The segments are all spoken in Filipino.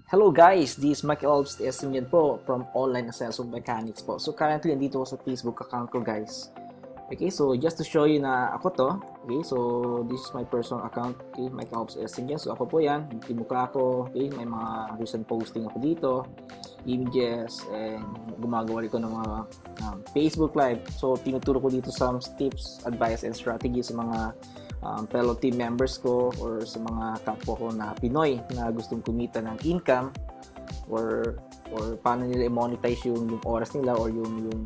Hello guys, this is Makapag po from Online Sales of Mechanics po. So currently, andito ako sa Facebook account ko guys. Okay, so just to show you na ako to. Okay, so this is my personal account. Okay, Makapag. So ako po yan. Timukha ko. Okay, may mga recent posting ako dito. Images, and gumagawa rin ko ng mga Facebook Live. So tinuturo ko dito some tips, advice, and strategies sa mga fellow team members ko or sa mga kapwa ko na Pinoy na gustong kumita ng income or paano nila i-monetize yung oras nila or yung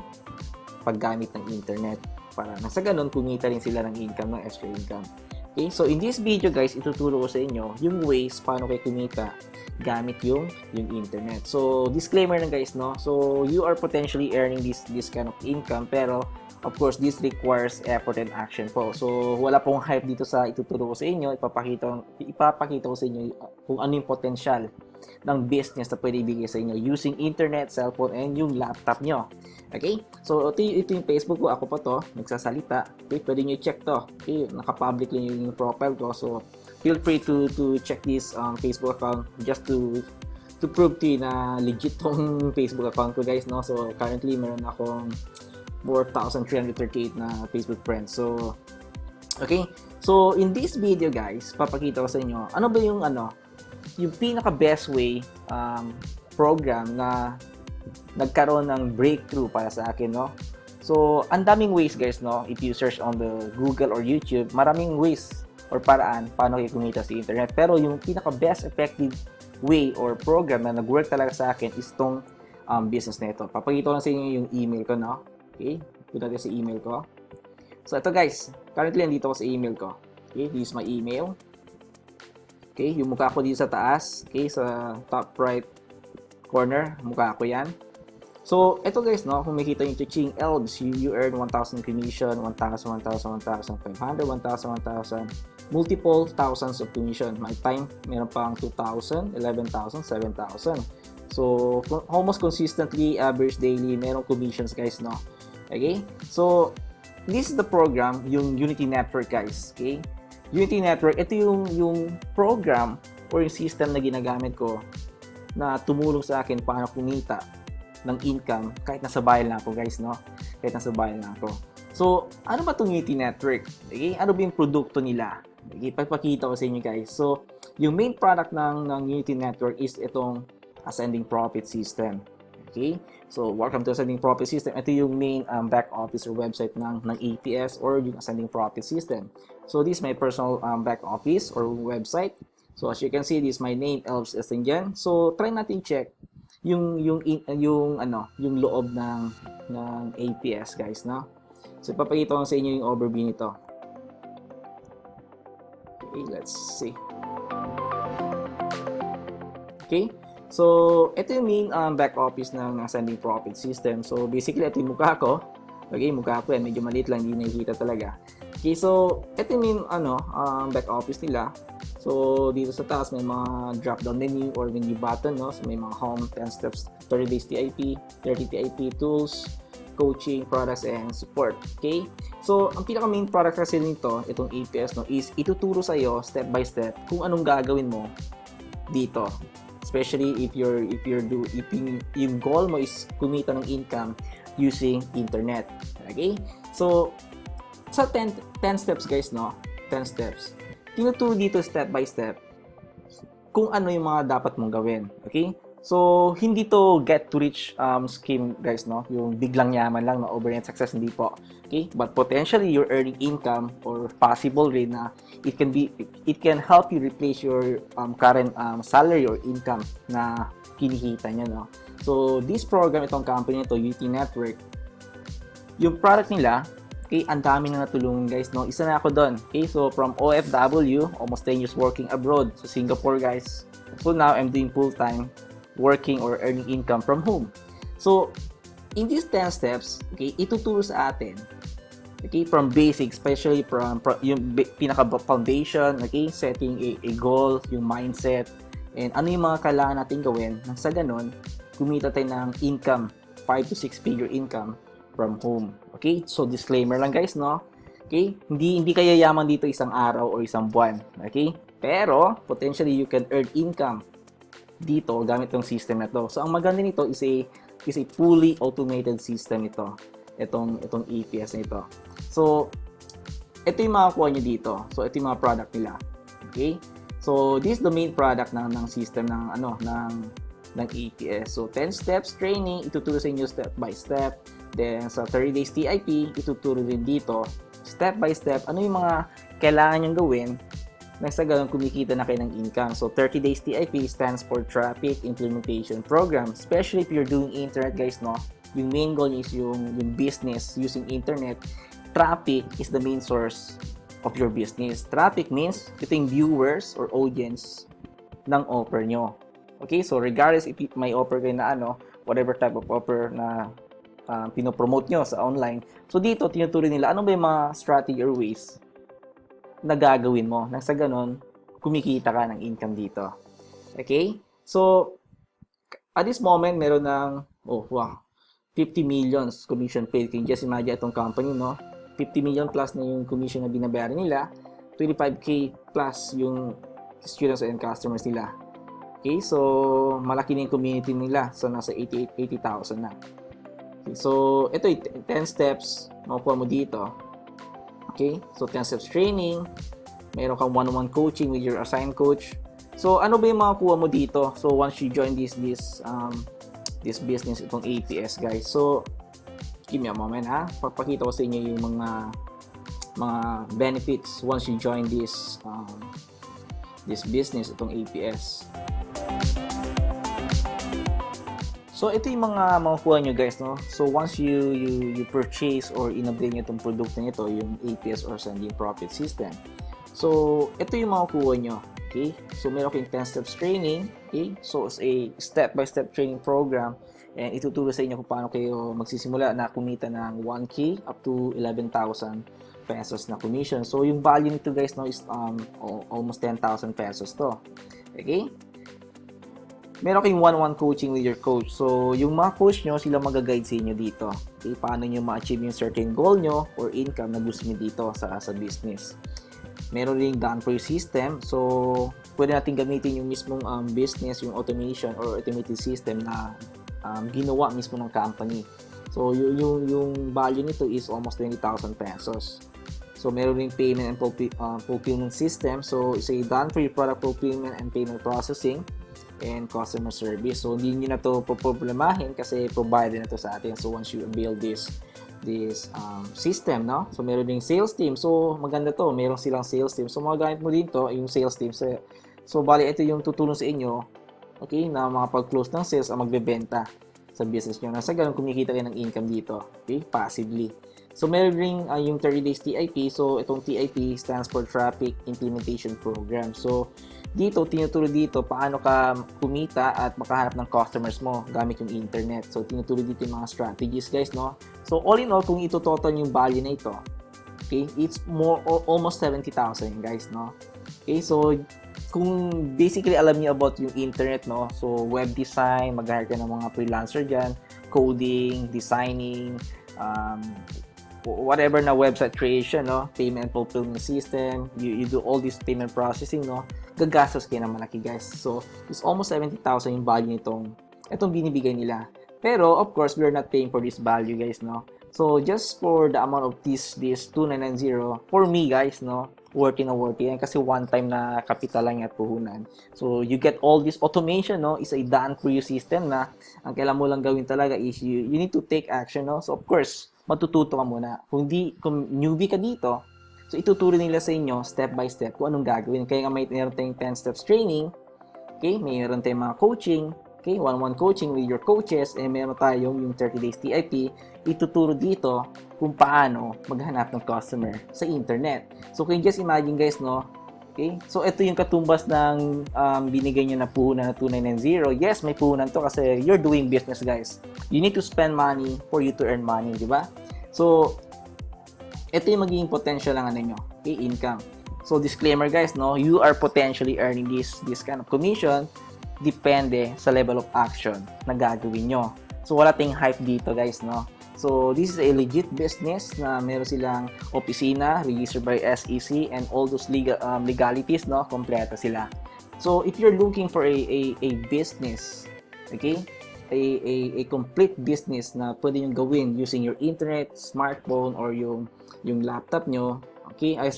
paggamit ng internet para nasa ganun kumita rin sila ng income, ng extra income. Okay, so in this video guys, ituturo ko sa inyo yung ways paano kayo kumita gamit yung internet. So disclaimer lang guys, no? So you are potentially earning this kind of income, pero of course, this requires effort and action po. So, wala pong hype dito sa ituturo ko sa inyo. Ipapakita ko sa inyo kung ano yung potential ng business na pwede ibigay sa inyo using internet, cellphone, and yung laptop nyo. Okay? So, ito yung Facebook ko. Ako pa to. Nagsasalita. Okay? Pwede nyo check to. Okay? Naka-public lang yung profile ko. So, feel free to check this Facebook account just to prove to you na legit tong Facebook account ko guys. No? So, currently, meron akong 4,338 na Facebook friends. So, okay. So, in this video, guys, papakita ko sa inyo, ano ba yung pinaka best way program na nagkaroon ng breakthrough para sa akin, no? So, ang daming ways, guys, no? If you search on the Google or YouTube, maraming ways or paraan paano kayo kumita sa internet. Pero yung pinaka best effective way or program na nag-work talaga sa akin is tong business na ito. Papakita ko lang sa inyo yung email ko, no? Okay, punta natin sa email ko. So, ito guys, currently nandito ako sa email ko. Okay, this is my email. Okay, yung mukha ko dito sa taas. Okay, sa top right corner, mukha ko yan. So, ito guys, no, kung makita nyo ching elbs, you earn 1,000 commission, 1,000, 1,000, 1,500, 1,000, 1,000, multiple thousands of commission. My time, meron pang 2,000, 11,000, 7,000. So, almost consistently, average daily, merong commissions guys, no? Okay? So, this is the program, yung Unity Network guys. Okay? Unity Network, ito yung program or yung system na ginagamit ko na tumulong sa akin paano kumita ng income kahit nasa bayan lang ako guys, no? Kahit nasa bayan lang ako. So, ano ba itong Unity Network? Okay? Ano ba yung produkto nila? Okay? Pagpakita ko sa inyo guys. So, yung main product ng Unity Network is itong ascending profit system. Okay? So, welcome to ascending profit system. Ito yung main back office or website ng ATS or yung ascending profit system. So, this is my personal back office or website. So, as you can see, this is my name, Elves Estinjan. So, try natin check yung loob ng ATS, guys, no? So, papakita ko sa inyo yung overview nito. Okay, let's see. Okay? So, ito yung main back office ng ascending profit system. So, basically, ito yung mukha ko. Okay, mukha ko yan. Medyo maliit lang, hindi nakikita talaga. Okay, so, ito yung main back office nila. So, dito sa taas, may mga drop-down menu or menu button, no? So, may mga home, 10 steps, 30 days TIP, 30 TIP tools, coaching, products, and support. Okay? So, ang pinaka-main product kasi nito, itong APS, no, is ituturo sa'yo, step by step, kung anong gagawin mo dito. Especially if yung goal mo is kumita ng income using internet. Okay? So, sa 10 steps guys, no? 10 steps. Tinuturo dito step by step kung ano yung mga dapat mong gawin. Okay? So, hindi to get to rich scheme guys, no? Yung biglang yaman lang na overnight success, hindi po. Okay? But potentially you're earning income or possible rin na it can help you replace your current salary or income na kinikita nyo, no? So, this program, itong company nito, UT Network, yung product nila, okay, ang dami na natulungan guys, no? Isa na ako doon. Okay? So, from OFW, almost 10 years working abroad sa Singapore guys. So, now I'm doing full-time working or earning income from home. So, in these 10 steps, okay, ituturo sa atin, okay, from basics, especially from yung pinaka-foundation, okay, setting a goal, yung mindset, and ano yung mga kailangan natin gawin nang sa ganun, kumita tayo ng income, 5 to 6 figure income from home. Okay, so disclaimer lang guys, no? Okay, hindi kayo yaman dito isang araw o isang buwan. Okay, pero potentially you can earn income dito gamit tong system na to. So ang maganda nito is a fully automated system ito. Itong EPS na ito. So ito yung makakuha nyo dito. So ito yung mga product nila. Okay? So this is the main product ng system ng EPS. So 10 steps training, ituturo sa inyo step by step. Then sa 30 days TIP, ituturo din dito step by step ano yung mga kailangan nyong gawin na sa ganun kumikita na kayo ng income. So 30 days TIP stands for Traffic Implementation Program. Especially if you're doing internet, guys, no? Yung main goal is yung business using internet. Traffic is the main source of your business. Traffic means ito yung viewers or audience ng offer nyo. Okay, so regardless if may offer kayo na whatever type of offer na pinopromote nyo sa online. So dito, tinuturo nila ano ba yung mga strategy or ways na gagawin mo nang sa ganon, kumikita ka ng income dito. Okay? So, at this moment, meron ng, 50 million commission paid. Can you just imagine itong company, no? 50 million plus na yung commission na binabayaran nila. 25K plus yung students and customers nila. Okay? So, malaki na yung community nila. So, nasa 80,000 na. Okay, so, ito 10 steps makukuha mo dito. Okay? So, 10 steps training. Meron kang one-on-one coaching with your assigned coach. So, ano ba yung makakuha mo dito? So, once you join this business, itong APS, guys. So, give me a moment, ha? Papakita ko sa inyo yung mga benefits once you join this business, itong APS. So, ito yung mga makukuha nyo, guys, no? So, once you purchase or in-upgrade nyo itong produkto nito, yung APS or Sending Profit System. So, ito yung makukuha nyo. Okay? So, meron kayong 10 steps training. Okay? So, it's a step-by-step training program. And ituturo sa inyo kung paano kayo magsisimula na kumita ng 1K up to 11,000 pesos na commission. So, yung value nito, guys, no, is almost 10,000 pesos to. Okay? Meron kayong one-on-one coaching with your coach. So, yung mga coach nyo, sila mag-guide sa inyo dito. Okay? Paano nyo ma-achieve yung certain goal nyo or income na gusto nyo dito sa business. Meron ring daan for you system. So, pwede natin gamitin yung mismong business, yung automation or automated system na ginawa mismo ng company. So, yung value nito is almost 20,000 pesos. So, meron ring payment and fulfillment system. So, it's a daan for you product fulfillment and payment processing and customer service. So, hindi nyo na to problemahin kasi provided na to sa atin. So, once you build this system, no? So, meron ding sales team. So, maganda to. Meron silang sales team. So, magagamit mo dito yung sales team. So, bali, ito yung tutulong sa inyo, okay, na makapag-close ng sales ang magbebenta sa business nyo. Nasa ganun, kumikita kayo ng income dito. Okay, passively. So, meron ring yung 30 days TIP. So, itong TIP stands for Traffic Implementation Program. So, dito, tinuturo dito paano ka kumita at makahanap ng customers mo gamit yung internet. So, tinuturo dito yung mga strategies, guys, no? So, all in all, kung ito-total yung value na ito, okay, it's almost 70,000, guys, no? Okay, so, kung basically alam niyo about yung internet, no? So, web design, mag-hire ka ng mga freelancer dyan, coding, designing, whatever na website creation, no? Payment fulfillment system, you do all this payment processing, no? Gagastos kayo ng malaki, guys. So, it's almost 70,000 yung value itong binibigay nila. Pero, of course, we are not paying for this value, guys, no? So, just for the amount of this 2990, for me, guys, no? Worth it. Kasi one time na kapital lang at puhunan. So, you get all this automation, no? Is a done for you system na ang kailangan mo lang gawin talaga is you need to take action, no? So, of course, matututo ka muna. Kung newbie ka dito, so ituturo nila sa inyo step by step kung anong gagawin. Kaya nga mayroon tayong 10 steps training, okay? Mayroon tayong mga coaching, okay? One-on-one coaching with your coaches, and mayroon tayong yung 30 days TIP. Ituturo dito kung paano maghanap ng customer sa internet. So, can you just imagine, guys, no? Okay? So, ito yung katumbas ng binigay nyo na puhunan na 2990. Yes, may puhunan to kasi you're doing business, guys. You need to spend money for you to earn money, di ba? So, ito yung magiging potential lang nyo, okay? Income. So, disclaimer, guys, no? You are potentially earning this kind of commission depende sa level of action na gagawin nyo. So, wala tayong hype dito, guys, no? So, this is a legit business na meron silang opisina, registered by SEC, and all those legalities, no? Kompleto sila. So if you're looking for a business, okay, a complete business na pwede nyo gawin using your internet, smartphone, or yung laptop nyo, okay, I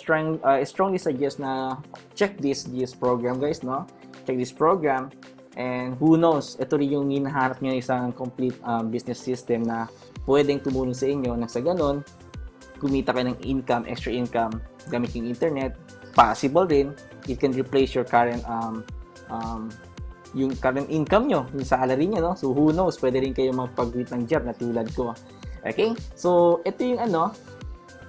strongly suggest na check this program, guys, no? Check this program, and who knows, ito rin yung hinahanap nyo, isang complete business system na pwedeng tumulong sa inyo na sa ganon, kumita kayo ng income, extra income, gamit yung internet. Possible din, it can replace your current yung current income nyo, yung salary nyo, no? So who knows, pwede rin kayo magpag-quit ng job na tulad ko. Okay? So ito yung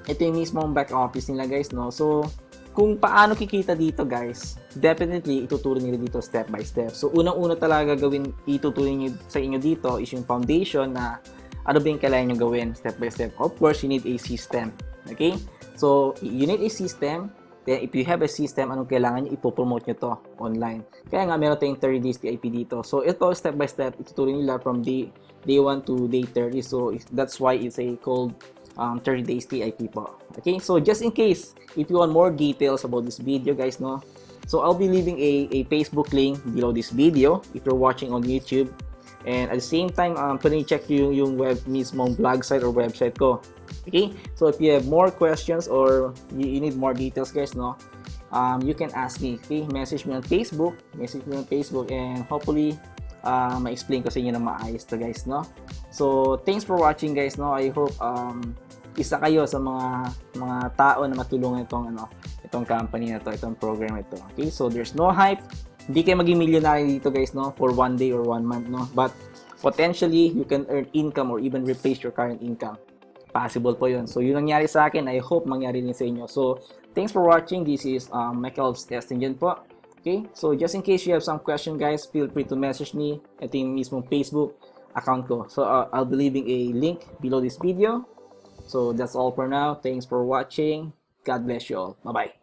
ito yung mismong back office nila, guys, no? So kung paano kikita dito, guys, definitely ituturo nila dito step by step. So unang-una talaga gawin, ituturo nyo sa inyo dito is yung foundation na ano ba yung kailangan nyo gawin step by step. Of course, you need a system. Okay? So you need a system. Then, if you have a system, anong kailangan nyo, ipopromote nyo to online. Kaya nga, meron tayong 30 days TIP dito. So, ito, step by step, ituturo nila from day 1 to day 30. So, that's why it's called 30 days TIP po. Okay? So, just in case, if you want more details about this video, guys, no? So, I'll be leaving a Facebook link below this video if you're watching on YouTube. And at the same time, pwede check yung web mismong blog site or website ko. Okay? So if you have more questions or you need more details, guys, no? You can ask me. Okay? Message me on Facebook, and hopefully ma-explain ko sa inyo na maayos to, guys, no? So thanks for watching, guys, no? I hope isa kayo sa mga tao na matulungan itong company na to, itong program ito. Okay? So there's no hype. Hindi kayo maging millionaire dito, guys, no, for 1 day or 1 month, no, but potentially you can earn income or even replace your current income. Possible po yun. So yun nangyari sa akin, I hope mangyari din sa inyo. So thanks for watching. This is Michael's testing dyan po. Okay, so just in case you have some question, guys, feel free to message me at yung mismong Facebook account ko. So I'll be leaving a link below this video. So that's all for now. Thanks for watching. God bless you all. Bye bye.